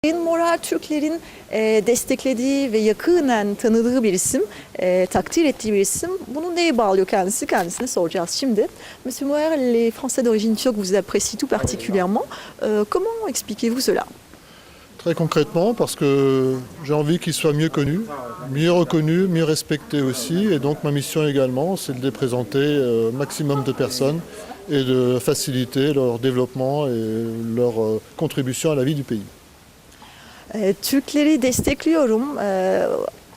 Sayın Morar Türklerin desteklediği ve yakinen tanıdığı bir isim, takdir ettiği bir isim. Bunu neye bağlıyor kendisi? Kendisine soracağız şimdi. Monsieur Morar, les Français d'origine turque vous apprécient tout particulièrement. Comment expliquez-vous cela? Très concrètement, parce que j'ai envie qu'ils soient mieux connus, mieux reconnus, mieux respectés aussi. Et donc ma mission également, c'est de les présenter au maximum de personnes et de faciliter leur développement et leur contribution à la vie du pays. Türkleri destekliyorum.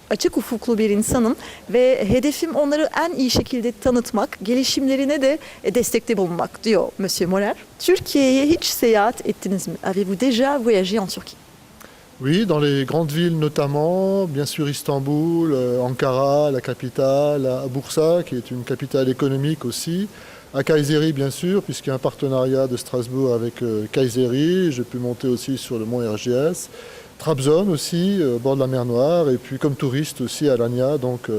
Açık ufuklu bir insanım ve hedefim onları en iyi şekilde tanıtmak, gelişimlerine de destekte bulunmak diyor Monsieur Morar. Türkiye'ye hiç seyahat ettiniz mi? Avez-vous déjà voyagé en Turquie? Oui, dans les grandes villes notamment, bien sûr Istanbul, Ankara, la capitale, à Bursa, qui est une capitale économique aussi, à Kayseri bien sûr, puisqu'il y a un partenariat de Strasbourg avec Kayseri. J'ai pu monter aussi sur le mont Erciyes. Trabzon aussi, au bord de la mer Noire, et puis comme touriste aussi à Alanya, donc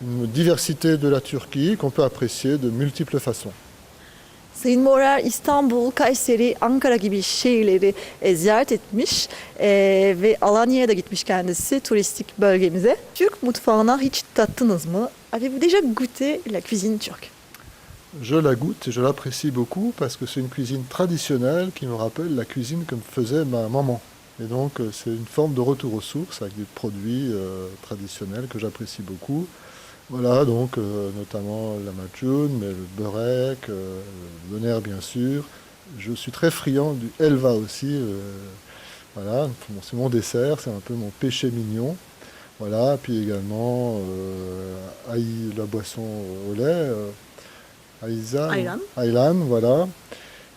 une diversité de la Turquie qu'on peut apprécier de multiples façons. Sayın Morar İstanbul, Kayseri, Ankara gibi şehirleri ziyaret etmiş ve Alanya'ya da gitmiş kendisi turistik bölgemize. Türk mutfağına hiç tattınız mı? Avez-vous déjà goûté la cuisine turque? Je la goûte et je l'apprécie beaucoup parce que c'est une cuisine traditionnelle qui me rappelle la cuisine que faisait ma maman. Et donc c'est une forme de retour aux sources avec des produits traditionnels que j'apprécie beaucoup. Voilà, donc notamment la machoun, mais le börek, le doner bien sûr. Je suis très friand du helva aussi. Voilà, c'est mon dessert, c'est un peu mon péché mignon. Voilà, puis également la boisson au lait, ayran, voilà.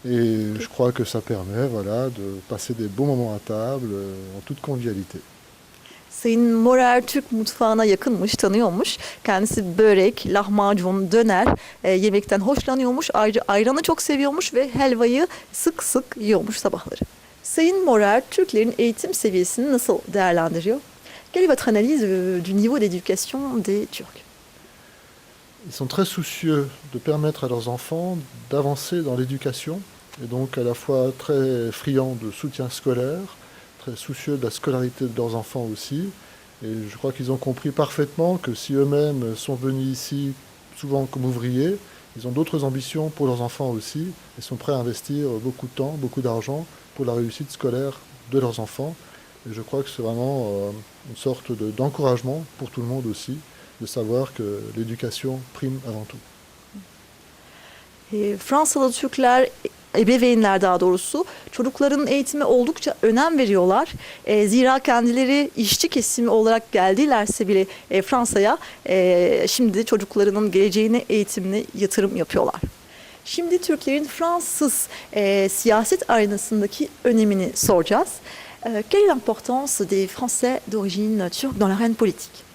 Et je crois que ça permet voilà, de passer des bons moments à table en toute convivialité. Sayın Morar Türk mutfağına yakınmış, tanıyormuş. Kendisi börek, lahmacun, döner yemekten hoşlanıyormuş. Ayrıca ayranı çok seviyormuş ve helvayı sık sık yiyormuş sabahları. Sayın Morar Türklerin eğitim seviyesini nasıl değerlendiriyor? Quelle est votre analyse du niveau d'éducation des Turcs? Ils sont très soucieux de permettre à leurs enfants d'avancer dans l'éducation et donc à la fois très friands de soutien scolaire, très soucieux de la scolarité de leurs enfants aussi. Et je crois qu'ils ont compris parfaitement que si eux-mêmes sont venus ici souvent comme ouvriers, ils ont d'autres ambitions pour leurs enfants aussi et sont prêts à investir beaucoup de temps, beaucoup d'argent pour la réussite scolaire de leurs enfants. Et je crois que c'est vraiment une sorte d'encouragement pour tout le monde aussi, de savoir que l'éducation prime avant tout. Fransalı Türkler, ebeveynler daha doğrusu çocukların eğitime oldukça önem veriyorlar. Zira kendileri işçi kesimi olarak geldilerse bile Fransa'ya şimdi çocuklarının geleceğine, eğitimine yatırım yapıyorlar. Şimdi Türklerin Fransız siyaset arenasındaki önemini soracağız. Quelle est l'importance des Français d'origine turque dans l'arène politique?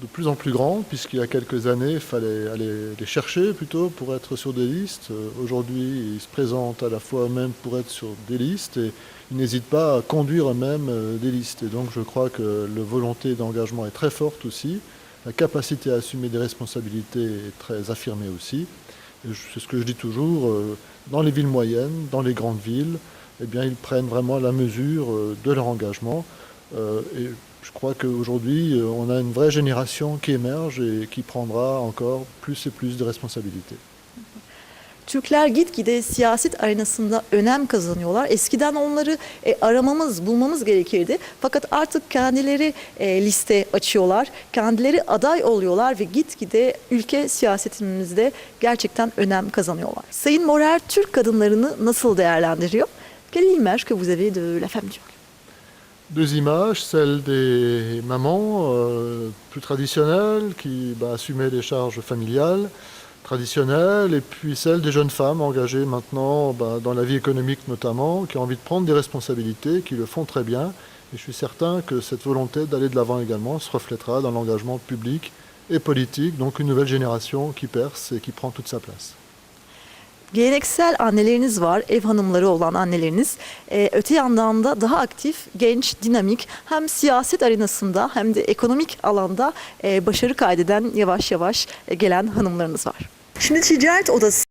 De plus en plus grand, puisqu'il y a quelques années, il fallait aller les chercher plutôt pour être sur des listes. Aujourd'hui, ils se présentent à la fois eux-mêmes pour être sur des listes et ils n'hésitent pas à conduire eux-mêmes des listes. Et donc je crois que la volonté d'engagement est très forte aussi, la capacité à assumer des responsabilités est très affirmée aussi. Et c'est ce que je dis toujours, dans les villes moyennes, dans les grandes villes, eh bien, ils prennent vraiment la mesure de leur engagement. Et je crois qu'aujourd'hui, on a une vraie génération qui émerge et qui prendra encore plus et plus de responsabilités. Türkler gitgide siyaset arenasında önem kazanıyorlar. Eskiden onları aramamız, bulmamız gerekirdi. Fakat artık kendileri liste açıyorlar, kendileri aday oluyorlar ve gitgide ülke siyasetimizde gerçekten önem kazanıyorlar. Sayın Morar Türk kadınlarını nasıl değerlendiriyor? Quelle est l'image que vous avez de la femme turque? Deux images, celle des mamans plus traditionnelles qui assumaient les charges familiales traditionnelles et puis celle des jeunes femmes engagées maintenant dans la vie économique notamment, qui ont envie de prendre des responsabilités, qui le font très bien. Et je suis certain que cette volonté d'aller de l'avant également se reflètera dans l'engagement public et politique, donc une nouvelle génération qui perce et qui prend toute sa place. Geleneksel anneleriniz var, ev hanımları olan anneleriniz. Öte yandan da daha aktif, genç, dinamik hem siyaset arenasında hem de ekonomik alanda başarı kaydeden yavaş yavaş gelen hanımlarınız var. Şimdi Ticaret Odası